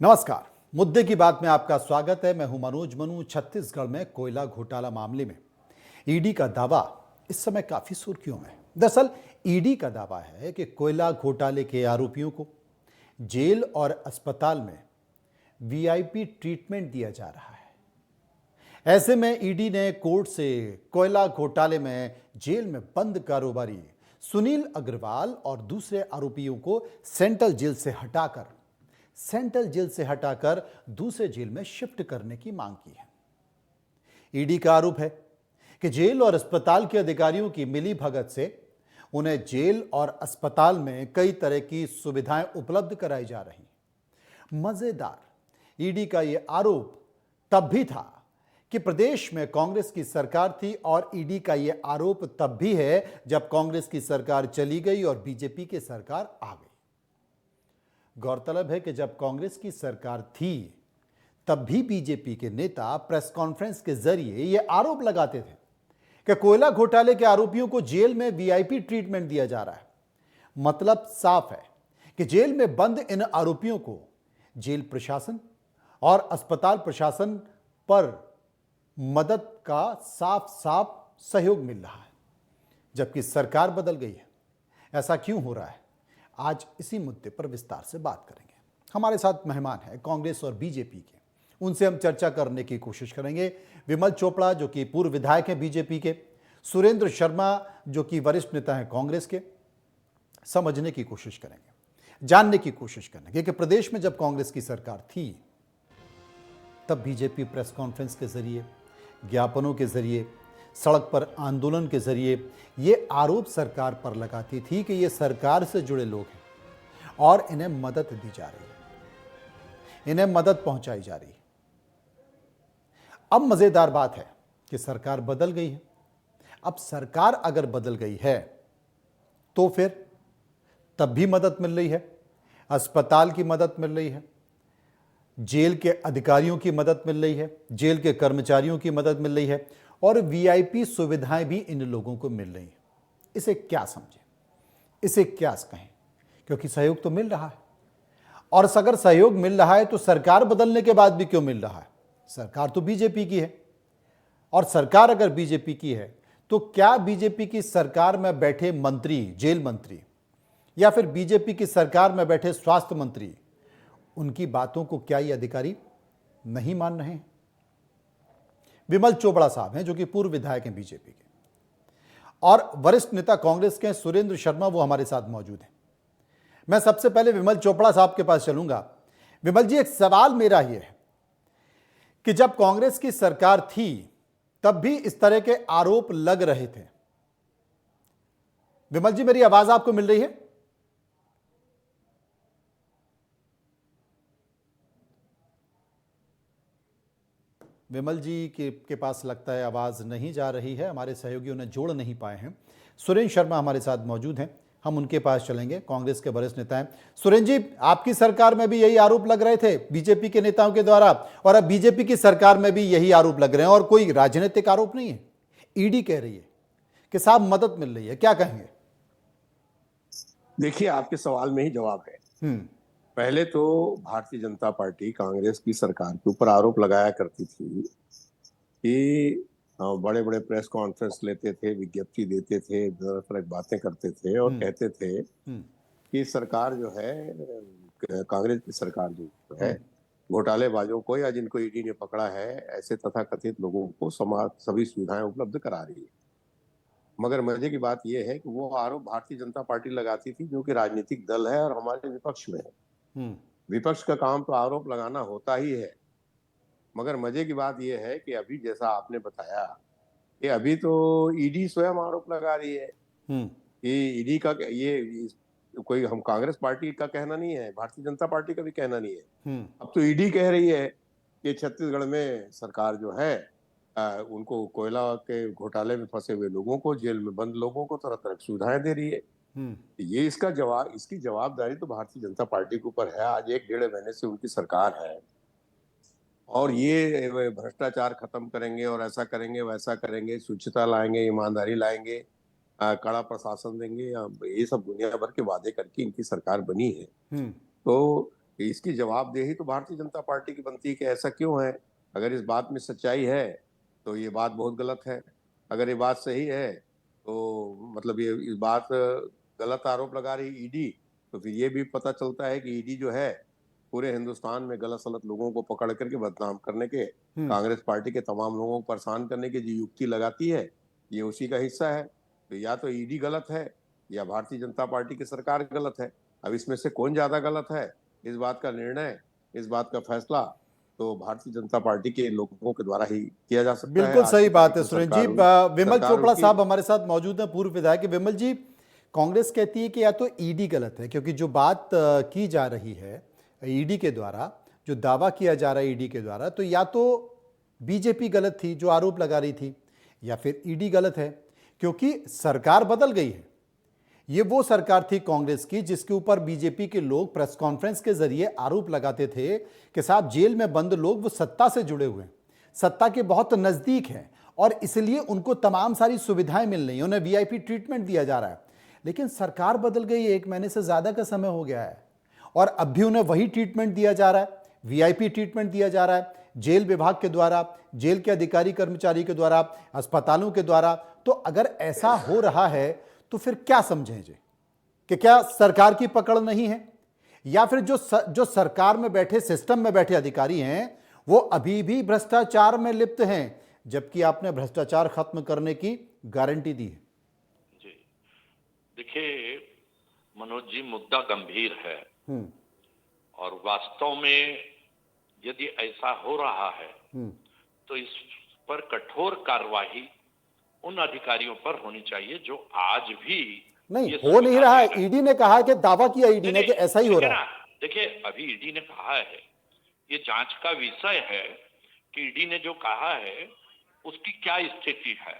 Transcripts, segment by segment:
नमस्कार। मुद्दे की बात में आपका स्वागत है। मैं हूं मनोज मनु। छत्तीसगढ़ में कोयला घोटाला मामले में ईडी का दावा इस समय काफी सुर्खियों में है। दरअसल ईडी का दावा है कि कोयला घोटाले के आरोपियों को जेल और अस्पताल में वीआईपी ट्रीटमेंट दिया जा रहा है। ऐसे में ईडी ने कोर्ट से कोयला घोटाले में जेल में बंद कारोबारी सुनील अग्रवाल और दूसरे आरोपियों को सेंट्रल जेल से हटाकर दूसरे जेल में शिफ्ट करने की मांग की है। ईडी का आरोप है कि जेल और अस्पताल के अधिकारियों की मिली भगत से उन्हें जेल और अस्पताल में कई तरह की सुविधाएं उपलब्ध कराई जा रही। मजेदार, ईडी का यह आरोप तब भी था कि प्रदेश में कांग्रेस की सरकार थी और ईडी का यह आरोप तब भी है जब कांग्रेस की सरकार चली गई और बीजेपी की सरकार आ गई। गौरतलब है कि जब कांग्रेस की सरकार थी तब भी बीजेपी के नेता प्रेस कॉन्फ्रेंस के जरिए यह आरोप लगाते थे कि कोयला घोटाले के आरोपियों को जेल में वीआईपी ट्रीटमेंट दिया जा रहा है। मतलब साफ है कि जेल में बंद इन आरोपियों को जेल प्रशासन और अस्पताल प्रशासन पर मदद का साफ साफ सहयोग मिल रहा है, जबकि सरकार बदल गई है। ऐसा क्यों हो रहा है, आज इसी मुद्दे पर विस्तार से बात करेंगे। हमारे साथ मेहमान हैं कांग्रेस और बीजेपी के, उनसे हम चर्चा करने की कोशिश करेंगे। विमल चोपड़ा जो कि पूर्व विधायक हैं बीजेपी के, सुरेंद्र शर्मा जो कि वरिष्ठ नेता हैं कांग्रेस के। समझने की कोशिश करेंगे, जानने की कोशिश करेंगे कि प्रदेश में जब कांग्रेस की सरकार थी तब बीजेपी प्रेस कॉन्फ्रेंस के जरिए, ज्ञापनों के जरिए, सड़क पर आंदोलन के जरिए ये आरोप सरकार पर लगाती थी कि ये सरकार से जुड़े लोग हैं और इन्हें मदद दी जा रही है, इन्हें मदद पहुंचाई जा रही है। अब मजेदार बात है कि सरकार बदल गई है। अब सरकार अगर बदल गई है तो फिर तब भी मदद मिल रही है, अस्पताल की मदद मिल रही है, जेल के अधिकारियों की मदद मिल रही है, जेल के कर्मचारियों की मदद मिल रही है और वीआईपी सुविधाएं भी इन लोगों को मिल रही हैं। इसे क्या समझें, इसे क्या कहें, क्योंकि सहयोग तो मिल रहा है। और अगर सहयोग मिल रहा है तो सरकार बदलने के बाद भी क्यों मिल रहा है? सरकार तो बीजेपी की है और सरकार अगर बीजेपी की है तो क्या बीजेपी की सरकार में बैठे मंत्री, जेल मंत्री, या फिर बीजेपी की सरकार में बैठे स्वास्थ्य मंत्री, उनकी बातों को क्या ये अधिकारी नहीं मान रहे हैं? विमल चोपड़ा साहब हैं जो कि पूर्व विधायक हैं बीजेपी के, और वरिष्ठ नेता कांग्रेस के सुरेंद्र शर्मा वो हमारे साथ मौजूद हैं। मैं सबसे पहले विमल चोपड़ा साहब के पास चलूंगा। विमल जी, एक सवाल मेरा ये है कि जब कांग्रेस की सरकार थी तब भी इस तरह के आरोप लग रहे थे। विमल जी, मेरी आवाज आपको मिल रही है? विमल जी के पास लगता है आवाज़ नहीं जा रही है, हमारे सहयोगियों ने जोड़ नहीं पाए हैं। सुरेंद्र शर्मा हमारे साथ मौजूद हैं, हम उनके पास चलेंगे, कांग्रेस के वरिष्ठ नेता हैं। सुरेंद्र जी, आपकी सरकार में भी यही आरोप लग रहे थे बीजेपी के नेताओं के द्वारा और अब बीजेपी की सरकार में भी यही आरोप लग रहे हैं और कोई राजनीतिक आरोप नहीं है। ईडी कह रही है कि साहब मदद मिल रही है, क्या कहेंगे? देखिए, आपके सवाल में ही जवाब है। पहले तो भारतीय जनता पार्टी कांग्रेस की सरकार के ऊपर आरोप लगाया करती थी कि बड़े बड़े प्रेस कॉन्फ्रेंस लेते थे, विज्ञप्ति देते थे, तरह बातें करते थे और कहते थे कि सरकार जो है, कांग्रेस की सरकार जो है, घोटालेबाजों को या जिनको ईडी ने पकड़ा है ऐसे तथाकथित लोगों को सभी सुविधाएं उपलब्ध करा रही है। मगर मजे की बात यह है कि वो आरोप भारतीय जनता पार्टी लगाती थी जो कि राजनीतिक दल है और हमारे विपक्ष में है। विपक्ष का काम तो आरोप लगाना होता ही है। मगर मजे की बात यह है कि अभी जैसा आपने बताया कि अभी तो ईडी स्वयं आरोप लगा रही है कि ईडी का ये कोई हम कांग्रेस पार्टी का कहना नहीं है, भारतीय जनता पार्टी का भी कहना नहीं है। अब तो ईडी कह रही है कि छत्तीसगढ़ में सरकार जो है उनको कोयला के घोटाले में फंसे हुए लोगों को, जेल में बंद लोगों को तरह तरह की सुविधाएं दे रही है। ये इसकी जवाबदारी तो भारतीय जनता पार्टी के ऊपर है। आज 1-1.5 महीने से उनकी सरकार है और ये भ्रष्टाचार खत्म करेंगे और ऐसा करेंगे, वैसा करेंगे, स्वच्छता लाएंगे, ईमानदारी लाएंगे, कड़ा प्रशासन देंगे, ये सब दुनिया भर के वादे करके इनकी सरकार बनी है। तो कि इसकी जवाबदेही तो भारतीय जनता पार्टी की बनती है कि ऐसा क्यों है। अगर इस बात में सच्चाई है तो ये बात बहुत गलत है, अगर ये बात सही है तो मतलब ये इस बात गलत आरोप लगा रही ईडी, तो फिर ये भी पता चलता है कि ईडी जो है पूरे हिंदुस्तान में गलत सलत लोगों को पकड़ करके बदनाम करने के, कांग्रेस पार्टी के तमाम लोगों को परेशान करने की जो युक्ति लगाती है, ये उसी का हिस्सा है। तो या तो ईडी गलत है या भारतीय जनता पार्टी की सरकार गलत है। अब इसमें से कौन ज्यादा गलत है, इस बात का निर्णय, इस बात का फैसला तो भारतीय जनता पार्टी के लोगों के द्वारा ही किया जा सकता है। बिल्कुल आज सही की बात तारीख है में सुरेंद्र जी। विमल सरकार चोपड़ा उनकी साहब हमारे साथ मौजूद हैं, पूर्व विधायक। विमल जी, कांग्रेस कहती है कि या तो ईडी गलत है, क्योंकि जो बात की जा रही है ईडी के द्वारा, जो दावा किया जा रहा है ईडी के द्वारा, तो या तो बीजेपी गलत थी जो आरोप लगा रही थी, या फिर ईडी गलत है क्योंकि सरकार बदल गई है। ये वो सरकार थी कांग्रेस की जिसके ऊपर बीजेपी के लोग प्रेस कॉन्फ्रेंस के जरिए आरोप लगाते थे कि साहब जेल में बंद लोग वो सत्ता से जुड़े हुए हैं, सत्ता के बहुत नजदीक हैं और इसलिए उनको तमाम सारी सुविधाएं मिल रही हैं, उन्हें वीआईपी ट्रीटमेंट दिया जा रहा है। लेकिन सरकार बदल गई, 1 महीने से ज्यादा का समय हो गया है और अब भी उन्हें वही ट्रीटमेंट दिया जा रहा है, वीआईपी ट्रीटमेंट दिया जा रहा है जेल विभाग के द्वारा, जेल के अधिकारी कर्मचारी के द्वारा, अस्पतालों के द्वारा। तो अगर ऐसा हो रहा है तो फिर क्या समझें जी, कि क्या सरकार की पकड़ नहीं है, या फिर जो सरकार में बैठे, सिस्टम में बैठे अधिकारी हैं वो अभी भी भ्रष्टाचार में लिप्त हैं, जबकि आपने भ्रष्टाचार खत्म करने की गारंटी दी है। जी देखिए मनोज जी, मुद्दा गंभीर है और वास्तव में यदि ऐसा हो रहा है तो इस पर कठोर कार्रवाई उन अधिकारियों पर होनी चाहिए जो आज भी नहीं हो नहीं रहा है। ईडी ने कहा है कि दावा किया ईडी ने कि ऐसा ही हो रहा है। देखिए अभी ईडी ने कहा है, ये जांच का विषय है कि ईडी ने जो कहा है उसकी क्या स्थिति है।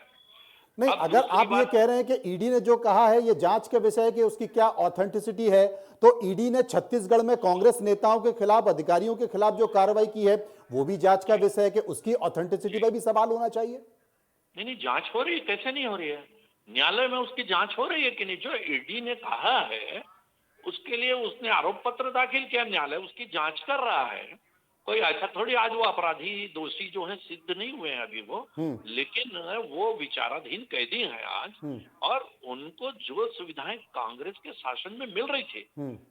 नहीं, अगर आप ये कह रहे हैं कि ईडी ने जो कहा है ये जांच के विषय है कि उसकी क्या ऑथेंटिसिटी है, तो ईडी ने छत्तीसगढ़ में कांग्रेस नेताओं के खिलाफ, अधिकारियों के खिलाफ जो कार्रवाई की है वो भी जांच का विषय है कि उसकी ऑथेंटिसिटी पर भी सवाल होना चाहिए। नहीं, जांच हो रही है, कैसे नहीं हो रही है, न्यायालय में उसकी जांच हो रही है कि नहीं। जो ईडी ने कहा है उसके लिए उसने आरोप पत्र दाखिल किया, न्यायालय उसकी जांच कर रहा है। कोई ऐसा थोड़ी आज वो अपराधी दोषी जो है सिद्ध नहीं हुए हैं अभी वो, लेकिन वो विचाराधीन कैदी हैं आज, और उनको जो सुविधाएं कांग्रेस के शासन में मिल रही थी,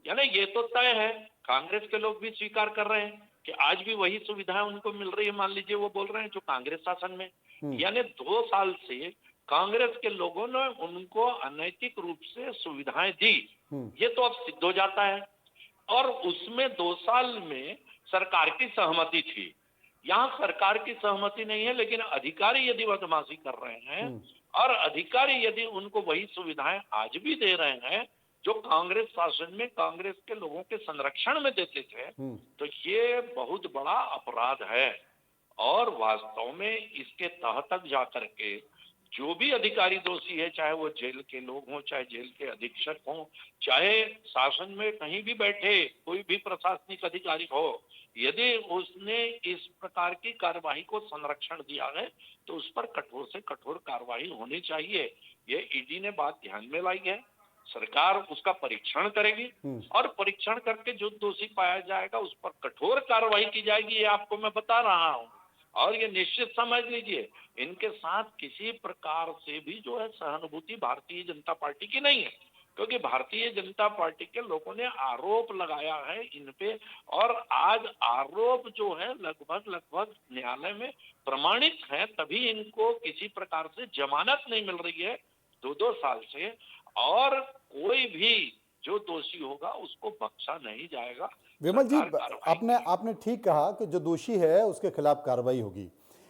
यानी ये तो तय है, कांग्रेस के लोग भी स्वीकार कर रहे हैं कि आज भी वही सुविधाएं उनको मिल रही है। मान लीजिए वो बोल रहे हैं जो कांग्रेस शासन में, यानी 2 साल से कांग्रेस के लोगों ने उनको अनैतिक रूप से सुविधाएं दी, ये तो अब सिद्ध हो जाता है। और उसमें 2 साल में सरकार की सहमति थी, यहाँ सरकार की सहमति नहीं है, लेकिन अधिकारी यदि बदमाशी कर रहे हैं और अधिकारी यदि उनको वही सुविधाएं आज भी दे रहे हैं जो कांग्रेस शासन में कांग्रेस के लोगों के संरक्षण में देते थे, तो ये बहुत बड़ा अपराध है। और वास्तव में इसके तह तक जाकर के जो भी अधिकारी दोषी है, चाहे वो जेल के लोग हों, चाहे जेल के अधीक्षक हों, चाहे शासन में कहीं भी बैठे कोई भी प्रशासनिक अधिकारी हो, यदि उसने इस प्रकार की कार्रवाई को संरक्षण दिया है तो उस पर कठोर से कठोर कार्रवाई होनी चाहिए। ये ईडी ने बात ध्यान में लाई है, सरकार उसका परीक्षण करेगी और परीक्षण करके जो दोषी पाया जाएगा उस पर कठोर कार्रवाई की जाएगी, ये आपको मैं बता रहा हूँ। और ये निश्चित समझ लीजिए, इनके साथ किसी प्रकार से भी जो है सहानुभूति भारतीय जनता पार्टी की नहीं है, क्योंकि भारतीय जनता पार्टी के लोगों ने आरोप लगाया है इन पे, और आज आरोप जो है लगभग न्यायालय में प्रमाणित है, तभी इनको किसी प्रकार से जमानत नहीं मिल रही है 2-2 साल से। और कोई भी जो दोषी होगा उसको बख्शा नहीं जाएगा। विमल जी, आपने ठीक कहा कि जो दोषी है उसके खिलाफ कार्रवाई होगी,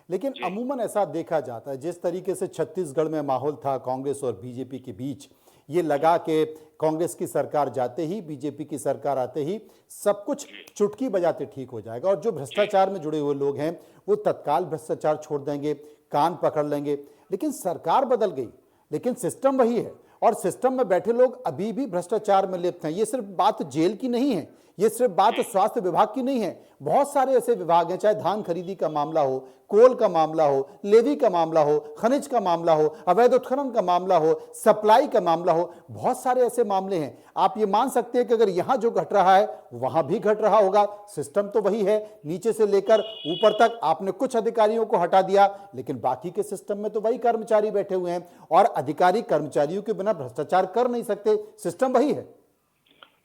लेकिन अमूमन ऐसा देखा जाता है जिस तरीके से छत्तीसगढ़ में माहौल था कांग्रेस और बीजेपी के बीच, ये लगा कि कांग्रेस की सरकार जाते ही, बीजेपी की सरकार आते ही सब कुछ चुटकी बजाते ठीक हो जाएगा और जो भ्रष्टाचार में जुड़े हुए लोग हैं वो तत्काल भ्रष्टाचार छोड़ देंगे, कान पकड़ लेंगे। लेकिन सरकार बदल गई, लेकिन सिस्टम वही है और सिस्टम में बैठे लोग अभी भी भ्रष्टाचार में लिप्त हैं। ये सिर्फ बात जेल की नहीं है, ये सिर्फ बात स्वास्थ्य विभाग की नहीं है, बहुत सारे ऐसे विभाग हैं, चाहे धान खरीदी का मामला हो, कोल का मामला हो, लेवी का मामला हो, खनिज का मामला हो, अवैध उत्खनन का मामला हो, सप्लाई का मामला हो, बहुत सारे ऐसे मामले हैं। आप ये मान सकते हैं कि अगर यहां जो घट रहा है वहां भी घट रहा होगा। सिस्टम तो वही है, नीचे से लेकर ऊपर तक आपने कुछ अधिकारियों को हटा दिया, लेकिन बाकी के सिस्टम में तो वही कर्मचारी बैठे हुए हैं, और अधिकारी कर्मचारियों के बिना भ्रष्टाचार कर नहीं सकते। सिस्टम वही है।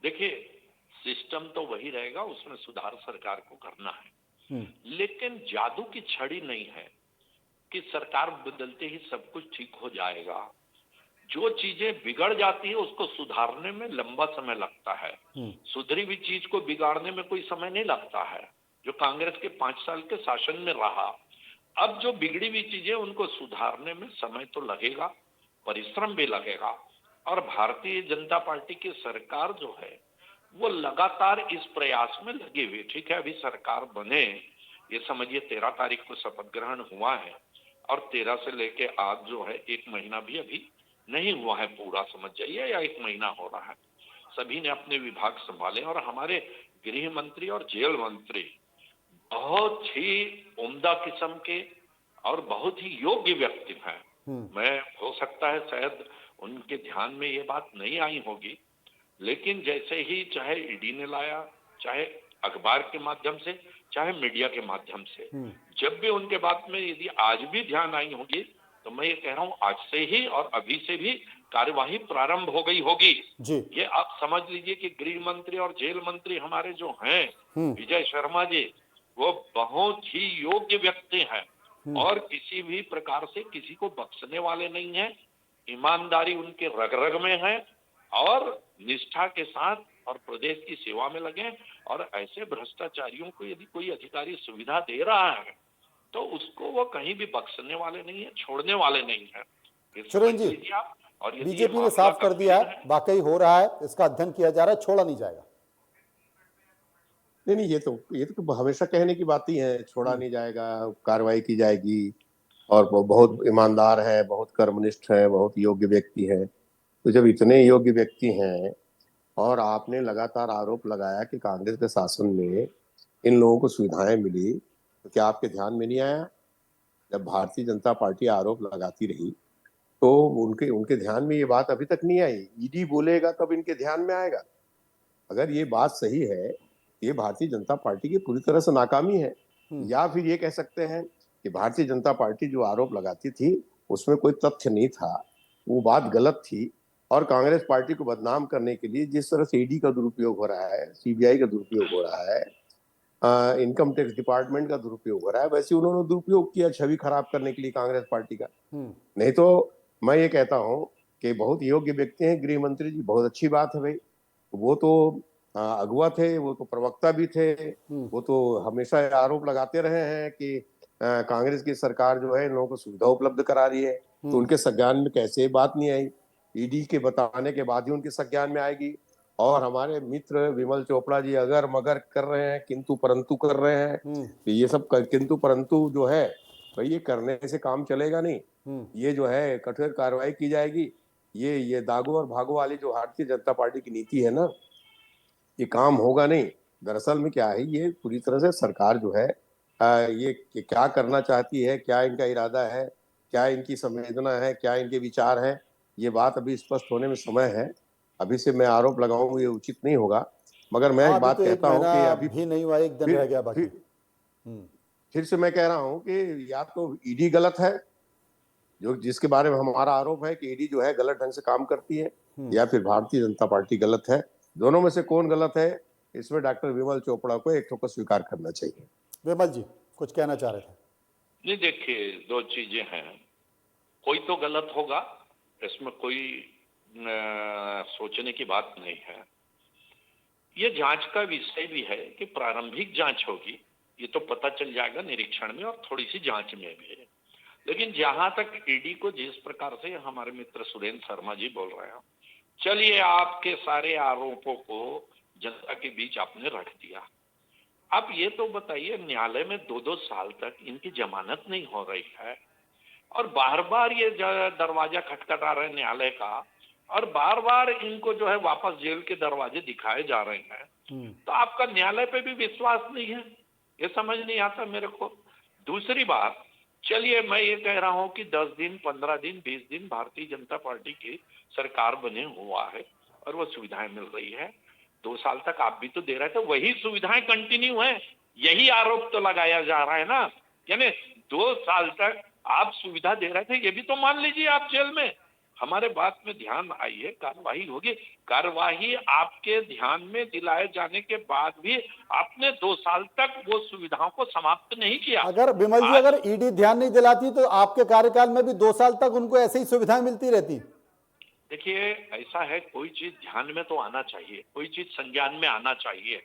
देखिए, सिस्टम तो वही रहेगा, उसमें सुधार सरकार को करना है, लेकिन जादू की छड़ी नहीं है कि सरकार बदलते ही सब कुछ ठीक हो जाएगा। जो चीजें बिगड़ जाती है उसको सुधारने में लंबा समय लगता है, सुधरी हुई चीज को बिगाड़ने में कोई समय नहीं लगता है, जो कांग्रेस के 5 साल के शासन में रहा। अब जो बिगड़ी हुई चीजें उनको सुधारने में समय तो लगेगा, परिश्रम भी लगेगा, और भारतीय जनता पार्टी की सरकार जो है वो लगातार इस प्रयास में लगी हुई। ठीक है, अभी सरकार बने, ये समझिए 13 तारीख को शपथ ग्रहण हुआ है, और 13 से लेके आज जो है 1 महीना भी अभी नहीं हुआ है पूरा, समझ जाइए, या 1 महीना हो रहा है। सभी ने अपने विभाग संभाले, और हमारे गृह मंत्री और जेल मंत्री बहुत ही उम्दा किस्म के और बहुत ही योग्य व्यक्ति हैं। मैं, हो सकता है शायद उनके ध्यान में ये बात नहीं आई होगी, लेकिन जैसे ही चाहे ईडी ने लाया, चाहे अखबार के माध्यम से, चाहे मीडिया के माध्यम से, जब भी उनके बात में यदि आज भी ध्यान आई होगी, तो मैं ये कह रहा हूं आज से ही और अभी से भी कार्यवाही प्रारंभ हो गई होगी जी। ये आप समझ लीजिए कि गृह मंत्री और जेल मंत्री हमारे जो हैं, विजय शर्मा जी, वो बहुत ही योग्य व्यक्ति हैं, और किसी भी प्रकार से किसी को बख्शने वाले नहीं हैं। ईमानदारी उनके रग रग में है, और निष्ठा के साथ और प्रदेश की सेवा में लगे। और ऐसे भ्रष्टाचारियों को यदि कोई अधिकारी सुविधा दे रहा है तो उसको वो कहीं भी बख्शने वाले नहीं है, छोड़ने वाले नहीं है। सुरेंद्र जी, बीजेपी ने साफ कर दिया है, वाकई हो रहा है, इसका अध्ययन किया जा रहा है, छोड़ा नहीं जाएगा। नहीं, ये तो हमेशा कहने की बात ही है, छोड़ा नहीं जाएगा, कार्रवाई की जाएगी, और वो बहुत ईमानदार है, बहुत कर्मनिष्ठ है, बहुत योग्य व्यक्ति है। तो जब इतने योग्य व्यक्ति हैं, और आपने लगातार आरोप लगाया कि कांग्रेस के शासन में इन लोगों को सुविधाएं मिली, तो क्या आपके ध्यान में नहीं आया? जब भारतीय जनता पार्टी आरोप लगाती रही तो उनके उनके ध्यान में ये बात अभी तक नहीं आई। ईडी बोलेगा तब इनके ध्यान में आएगा। अगर ये बात सही है, ये भारतीय जनता पार्टी की पूरी तरह से नाकामी है, या फिर ये कह सकते हैं कि भारतीय जनता पार्टी जो आरोप लगाती थी उसमें कोई तथ्य नहीं था, वो बात गलत थी, और कांग्रेस पार्टी को बदनाम करने के लिए जिस तरह से ईडी का दुरुपयोग हो रहा है, सीबीआई का दुरुपयोग हो रहा है, इनकम टैक्स डिपार्टमेंट का दुरुपयोग हो रहा है, वैसे उन्होंने दुरुपयोग किया छवि खराब करने के लिए कांग्रेस पार्टी का। नहीं तो मैं ये कहता हूं कि बहुत योग्य व्यक्ति हैं गृह मंत्री जी, बहुत अच्छी बात है भाई। वो तो अगुवा थे, वो तो प्रवक्ता भी थे, वो तो हमेशा आरोप लगाते रहे हैं कि कांग्रेस की सरकार जो है इन लोगों को सुविधा उपलब्ध करा रही है, तो उनके संज्ञान में कैसे बात नहीं आई? ईडी के बताने के बाद ही उनके संज्ञान में आएगी। और हमारे मित्र विमल चोपड़ा जी अगर मगर कर रहे हैं, किंतु परंतु कर रहे हैं, तो ये सब किंतु परंतु जो है भाई, ये करने से काम चलेगा नहीं। ये जो है कठोर कार्रवाई की जाएगी। ये दागो और भागो वाली जो भारतीय जनता पार्टी की नीति है ना, ये काम होगा नहीं। दरअसल में क्या है, ये पूरी तरह से सरकार जो है ये क्या करना चाहती है, क्या इनका इरादा है, क्या इनकी संवेदना है, क्या इनके विचार हैं, ये बात अभी स्पष्ट होने में समय है। अभी से मैं आरोप लगाऊं ये उचित नहीं होगा, मगर मैं एक बात कहता हूं कि अभी भी नहीं हुआ, एक दिन रह गया बाकी। फिर से मैं कह रहा हूं कि या तो ईडी गलत है, जो जिसके बारे में हमारा आरोप है कि ईडी जो है गलत ढंग से काम करती है, या फिर भारतीय जनता पार्टी गलत है। दोनों में से कौन गलत है, इसमें डॉक्टर विमल चोपड़ा को एक ठोकर स्वीकार करना चाहिए। विमल जी कुछ कहना चाह रहे थे? नहीं, देखिए, 2 चीजें हैं, कोई तो गलत होगा, इसमें कोई सोचने की बात नहीं है। ये जांच का विषय भी है कि प्रारंभिक जांच होगी, ये तो पता चल जाएगा निरीक्षण में और थोड़ी सी जांच में भी। लेकिन जहां तक ईडी को जिस प्रकार से हमारे मित्र सुरेंद्र शर्मा जी बोल रहे हैं, चलिए आपके सारे आरोपों को जनता के बीच आपने रख दिया, आप ये तो बताइए न्यायालय में 2-2 साल तक इनकी जमानत नहीं हो रही है, और बार बार ये दरवाजा खटखटा रहे न्यायालय का और बार बार इनको जो है वापस जेल के दरवाजे दिखाए जा रहे हैं, तो आपका न्यायालय पे भी विश्वास नहीं है। ये समझ नहीं आता मेरे को। दूसरी बात, चलिए मैं ये कह रहा हूं कि 10 दिन, 15 दिन, 20 दिन भारतीय जनता पार्टी की सरकार बने हुआ है और वो सुविधाएं मिल रही है। 2 साल तक आप भी तो दे रहे थे, वही सुविधाएं कंटिन्यू है। यही आरोप तो लगाया जा रहा है ना, यानी 2 साल तक आप सुविधा दे रहे थे, ये भी तो मान लीजिए आप जेल में। हमारे बात में ध्यान आई है, कार्रवाई होगी। कार्रवाई आपके ध्यान में दिलाए जाने के बाद भी आपने 2 साल तक वो सुविधाओं को समाप्त नहीं किया। अगर विमल जी, आज अगर ईडी ध्यान नहीं दिलाती तो आपके कार्यकाल में भी 2 साल तक उनको ऐसे ही सुविधाएं मिलती रहती। देखिए, ऐसा है, कोई चीज ध्यान में तो आना चाहिए, कोई चीज संज्ञान में आना चाहिए,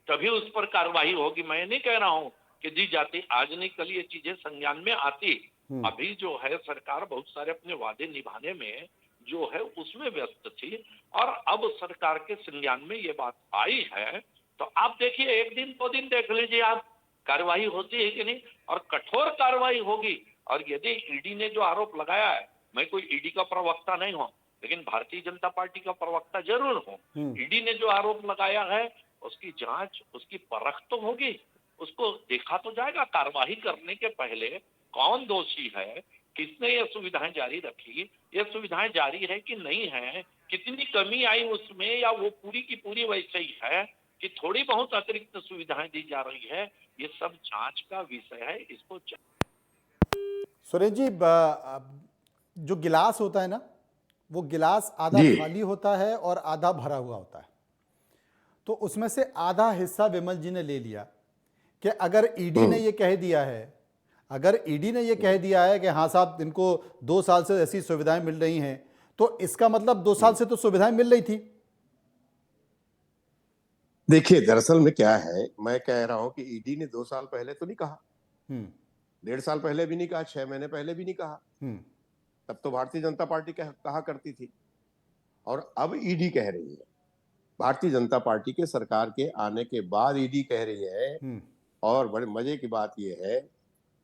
तभी उस पर कार्रवाई होगी। मैं नहीं कह रहा हूं कि दी जाती, आज नहीं कल ये चीजें संज्ञान में आती। अभी जो है सरकार बहुत सारे अपने वादे निभाने में जो है उसमें व्यस्त थी, और अब सरकार के संज्ञान में ये बात आई है, तो आप देखिए 1 दिन 2 दिन देख लीजिए आप, कार्रवाई होती है कि नहीं, और कठोर कार्रवाई होगी। और यदि ईडी ने जो आरोप लगाया है, मैं कोई ईडी का प्रवक्ता नहीं हूं, लेकिन भारतीय जनता पार्टी का प्रवक्ता जरूर हूं। ईडी ने जो आरोप लगाया है उसकी जांच, उसकी परख तो होगी, उसको देखा तो जाएगा। कार्रवाई करने के पहले कौन दोषी है, किसने ये सुविधाएं जारी रखी, ये सुविधाएं जारी है कि नहीं है, कितनी कमी आई उसमें, या वो पूरी की पूरी वैसे ही है कि थोड़ी बहुत अतिरिक्त सुविधाएं दी जा रही है, ये सब जांच का विषय है। इसको सुरेश जी, जो गिलास होता है ना, वो गिलास आधा जी खाली होता है और आधा भरा हुआ होता है। तो उसमें से आधा हिस्सा विमल जी ने ले लिया कि अगर ईडी ने ये कह दिया है, अगर ईडी ने ये कह दिया है कि हाँ साहब इनको 2 साल से ऐसी सुविधाएं मिल रही हैं, तो इसका मतलब 2 साल से तो सुविधाएं मिल रही थी। देखिए, दरअसल में क्या है, मैं कह रहा हूं कि ईडी ने 2 साल पहले तो नहीं कहा, 1.5 साल पहले भी नहीं कहा, 6 महीने पहले भी नहीं कहा। तब तो भारतीय जनता पार्टी कहा करती थी, और अब ईडी कह रही है। भारतीय जनता पार्टी के सरकार के आने के बाद ईडी कह रही है। और बड़े मजे की बात यह है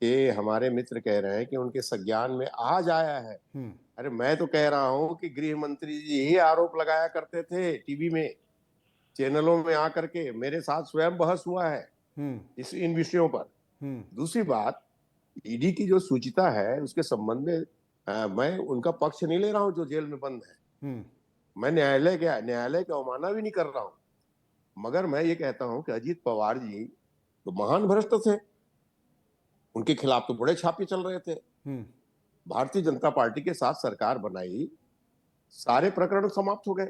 कि हमारे मित्र कह रहे हैं कि उनके संज्ञान में आज आया है। अरे मैं तो कह रहा हूं कि गृह मंत्री जी यही आरोप लगाया करते थे टीवी में, चैनलों में आकर के। मेरे साथ स्वयं बहस हुआ है इन विषयों पर। दूसरी बात, ईडी की जो सूचिता है उसके संबंध में मैं उनका पक्ष नहीं ले रहा हूं जो जेल में बंद है। मैं न्यायालय का अवमानना भी नहीं कर रहा हूं, मगर मैं ये कहता हूं कि अजीत पवार जी तो महान भ्रष्ट थे, उनके खिलाफ तो बड़े छापे चल रहे थे। भारतीय जनता पार्टी के साथ सरकार बनाई, सारे प्रकरण समाप्त हो गए।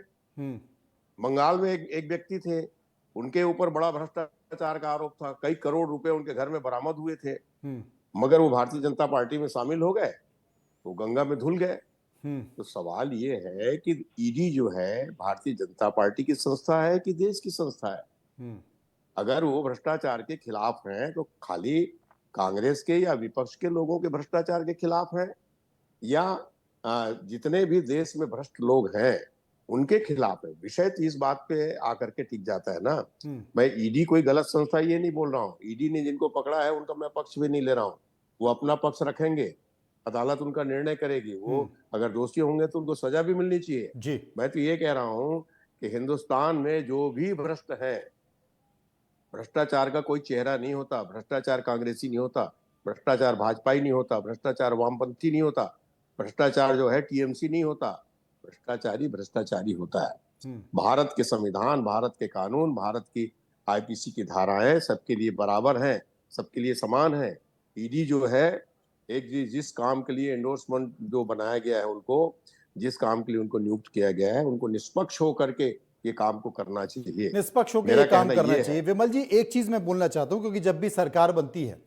बंगाल में एक व्यक्ति थे, उनके ऊपर बड़ा भ्रष्टाचार का आरोप था, कई करोड़ रुपए उनके घर में बरामद हुए थे, मगर वो भारतीय जनता पार्टी में शामिल हो गए तो गंगा में धुल गए। तो सवाल ये है कि ईडी जो है भारतीय जनता पार्टी की संस्था है कि देश की संस्था है? अगर वो भ्रष्टाचार के खिलाफ हैं तो खाली कांग्रेस के या विपक्ष के लोगों के भ्रष्टाचार के खिलाफ हैं, या जितने भी देश में भ्रष्ट लोग हैं उनके खिलाफ है? विषय तो इस बात पे आकर के टिक जाता है ना। मैं ईडी कोई गलत संस्था ये नहीं बोल रहा हूँ, ईडी ने जिनको पकड़ा है उनका मैं पक्ष भी नहीं ले रहा हूँ, वो अपना पक्ष रखेंगे, अदालत उनका निर्णय करेगी। वो अगर दोषी होंगे तो उनको सजा भी मिलनी चाहिए जी। मैं तो ये कह रहा हूं कि हिंदुस्तान में जो भी भ्रष्ट है, भ्रष्टाचार का कोई चेहरा नहीं होता, भ्रष्टाचार कांग्रेसी नहीं होता, भ्रष्टाचार भाजपाई नहीं होता, भ्रष्टाचार वामपंथी नहीं होता, भ्रष्टाचार जो है टीएमसी नहीं होता, भ्रष्टाचारी भ्रष्टाचारी होता है। भारत के संविधान, भारत के कानून, भारत की आईपीसी की धाराएं सबके लिए बराबर हैं, सबके लिए समान है। ईडी जो है एक जिस काम के लिए एंडोर्समेंट जो बनाया गया है, उनको जिस काम के लिए उनको नियुक्त किया गया है, उनको निष्पक्ष होकर के ये काम को करना चाहिए, निष्पक्ष होकर ये काम करना चाहिए। विमल जी, एक चीज मैं बोलना चाहता हूं, क्योंकि जब भी सरकार बनती है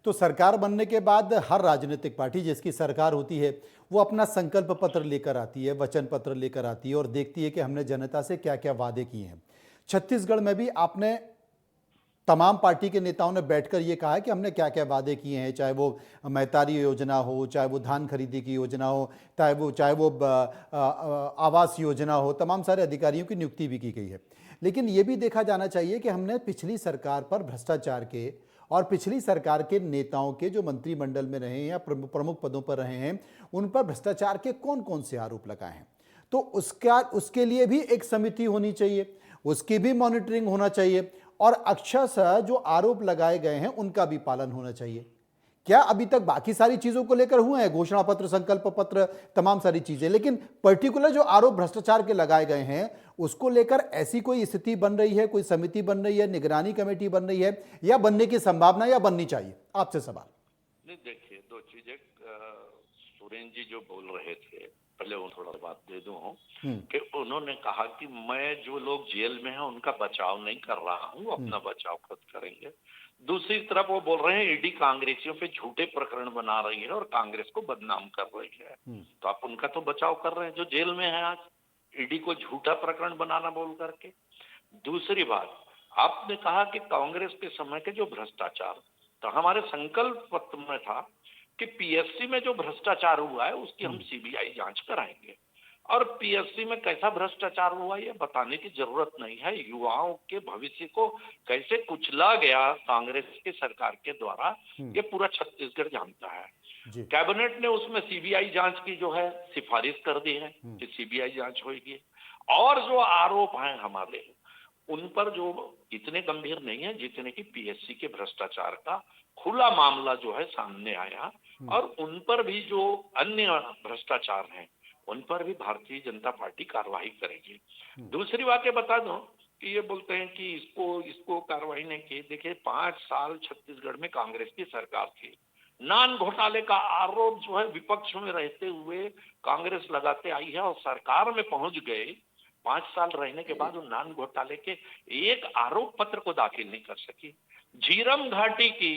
तो सरकार बनने के बाद हर राजनीतिक पार्टी जिसकी सरकार होती है वो अपना संकल्प पत्र लेकर आती है, वचन पत्र लेकर आती है और देखती है कि हमने जनता से क्या क्या वादे किए हैं। छत्तीसगढ़ में भी आपने तमाम पार्टी के नेताओं ने बैठकर ये कहा है कि हमने क्या क्या वादे किए हैं, चाहे वो मैतारी योजना हो, चाहे वो धान खरीदी की योजना हो, चाहे वो आवास योजना हो, तमाम सारे अधिकारियों की नियुक्ति भी की गई है। लेकिन ये भी देखा जाना चाहिए कि हमने पिछली सरकार पर भ्रष्टाचार के और पिछली सरकार के नेताओं के जो मंत्रिमंडल में रहे हैं या प्रमुख पदों पर रहे हैं उन पर भ्रष्टाचार के कौन कौन से आरोप लगाए हैं। तो उसके लिए भी एक समिति होनी चाहिए, उसकी भी मॉनिटरिंग होना चाहिए और अक्षरशः जो आरोप लगाए गए हैं उनका भी पालन होना चाहिए। क्या अभी तक बाकी सारी चीजों को लेकर हुए हैं, घोषणा पत्र, संकल्प पत्र, तमाम सारी चीजें, लेकिन पर्टिकुलर जो आरोप भ्रष्टाचार के लगाए गए हैं उसको लेकर ऐसी कोई स्थिति बन रही है, कोई समिति बन रही है, निगरानी कमेटी बन रही है या बनने की संभावना या बननी चाहिए? आपसे सवाल। नहीं, देखिए, दो चीजें। सुरेंद्र जी जो बोल रहे थे, पहले वो थोड़ा बात दे दूं कि उन्होंने कहा कि मैं जो लोग जेल में हैं उनका बचाव नहीं कर रहा हूं, अपना बचाव खुद करेंगे। दूसरी तरफ वो बोल रहे हैं ईडी कांग्रेसियों पे झूठे प्रकरण बना रही है और कांग्रेस को बदनाम कर रही है। तो आप उनका तो बचाव कर रहे हैं जो जेल में है आज, ईडी को झूठा प्रकरण बनाना बोल करके। दूसरी बात, आपने कहा कि कांग्रेस के समय के जो भ्रष्टाचार, तो हमारे संकल्प पत्र में था कि पीएससी में जो भ्रष्टाचार हुआ है उसकी हम सीबीआई जांच कराएंगे। और पीएससी में कैसा भ्रष्टाचार हुआ ये बताने की जरूरत नहीं है। युवाओं के भविष्य को कैसे कुचला गया कांग्रेस की सरकार के द्वारा, ये पूरा छत्तीसगढ़ जानता है। कैबिनेट ने उसमें सीबीआई जांच की जो है सिफारिश कर दी है कि सीबीआई जांच होगी। और जो आरोप हैं हमारे उन पर जो इतने गंभीर नहीं है जितने की पीएससी के भ्रष्टाचार का खुला मामला जो है सामने आया, और उन पर भी जो अन्य भ्रष्टाचार हैं उन पर भी भारतीय जनता पार्टी कार्रवाई करेगी। दूसरी बात ये बता दूं कि ये बोलते हैं कि इसको कार्रवाई नहीं की। देखिए, 5 साल छत्तीसगढ़ में कांग्रेस की सरकार थी। नान घोटाले का आरोप जो है विपक्ष में रहते हुए कांग्रेस लगाते आई है और सरकार में पहुंच गए। 5 साल रहने के बाद उन नान घोटाले के एक आरोप पत्र को दाखिल नहीं कर सकी। झीरम घाटी की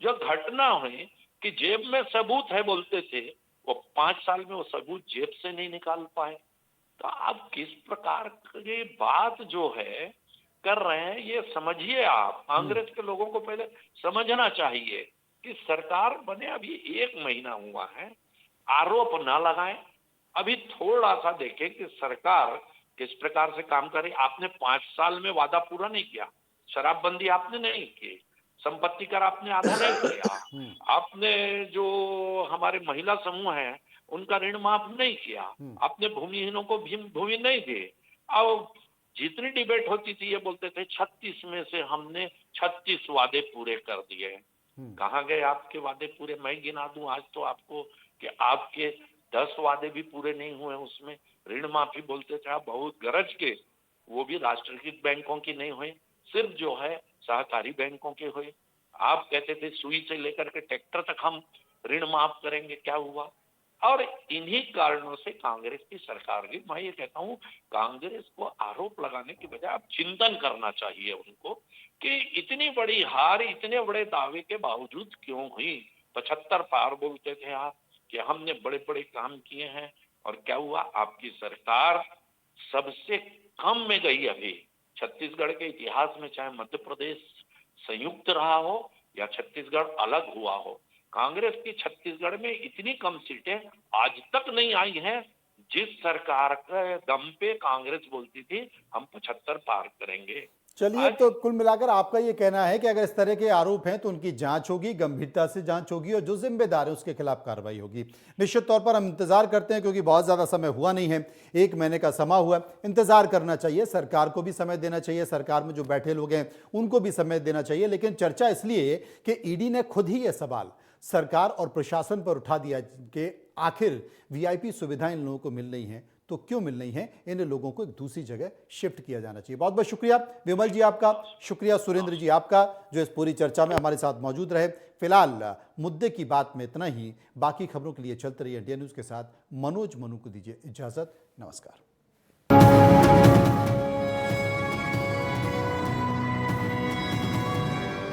जो घटना हुई कि जेब में सबूत है बोलते थे, वो 5 साल में वो सबूत जेब से नहीं निकाल पाए। तो आप किस प्रकार की बात जो है कर रहे हैं ये समझिए। आप कांग्रेस के लोगों को पहले समझना चाहिए कि सरकार बने अभी 1 महीना हुआ है, आरोप ना लगाएं। अभी थोड़ा सा देखें कि सरकार किस प्रकार से काम करे। आपने 5 साल में वादा पूरा नहीं किया। शराबबंदी आपने नहीं की, संपत्ति कर आपने आधा नहीं किया, आपने जो हमारे महिला समूह हैं उनका ऋण माफ नहीं किया, आपने भूमिहीनों को भूमि नहीं दी। अब जितनी डिबेट होती थी ये बोलते थे 36 में से हमने 36 वादे पूरे कर दिए। कहाँ गए आपके वादे पूरे? मैं गिना दूं आज तो आपको कि आपके 10 वादे भी पूरे नहीं हुए। उसमें ऋण माफी बोलते थे आप बहुत गरज के, वो भी राष्ट्रीयकृत बैंकों की नहीं हुई, सिर्फ जो है सहकारी बैंकों के हुए। आप कहते थे सुई से लेकर के ट्रैक्टर तक हम ऋण माफ करेंगे, क्या हुआ? और इन्हीं कारणों से कांग्रेस की सरकार की, मैं ये कहता हूँ कांग्रेस को आरोप लगाने की बजाय अब चिंतन करना चाहिए उनको कि इतनी बड़ी हार, इतने बड़े दावे के बावजूद क्यों हुई। 75 पार बोलते थे आप कि हमने बड़े बड़े काम किए हैं, और क्या हुआ? आपकी सरकार सबसे कम में गई। अभी छत्तीसगढ़ के इतिहास में चाहे मध्य प्रदेश संयुक्त रहा हो या छत्तीसगढ़ अलग हुआ हो, कांग्रेस की छत्तीसगढ़ में इतनी कम सीटें आज तक नहीं आई हैं। जिस सरकार के दम पे कांग्रेस बोलती थी हम 75 पार करेंगे। चलिए, तो कुल मिलाकर आपका ये कहना है कि अगर इस तरह के आरोप हैं तो उनकी जांच होगी, गंभीरता से जांच होगी और जो जिम्मेदार है उसके खिलाफ कार्रवाई होगी। निश्चित तौर पर हम इंतजार करते हैं, क्योंकि बहुत ज्यादा समय हुआ नहीं है, 1 महीने का समय हुआ। इंतजार करना चाहिए, सरकार को भी समय देना चाहिए, सरकार में जो बैठे लोग हैं उनको भी समय देना चाहिए। लेकिन चर्चा इसलिए कि ईडी ने खुद ही ये सवाल सरकार और प्रशासन पर उठा दिया कि आखिर वीआईपी सुविधाएं इन लोगों को मिल रही हैं तो क्यों मिल रही हैं, इन लोगों को एक दूसरी जगह शिफ्ट किया जाना चाहिए। बहुत बहुत शुक्रिया विमल जी आपका, शुक्रिया सुरेंद्र जी आपका जो इस पूरी चर्चा में हमारे साथ मौजूद रहे। फिलहाल मुद्दे की बात में इतना ही। बाकी खबरों के लिए चलते रहिए इंडिया न्यूज के साथ। मनोज मनु को दीजिए इजाजत। नमस्कार।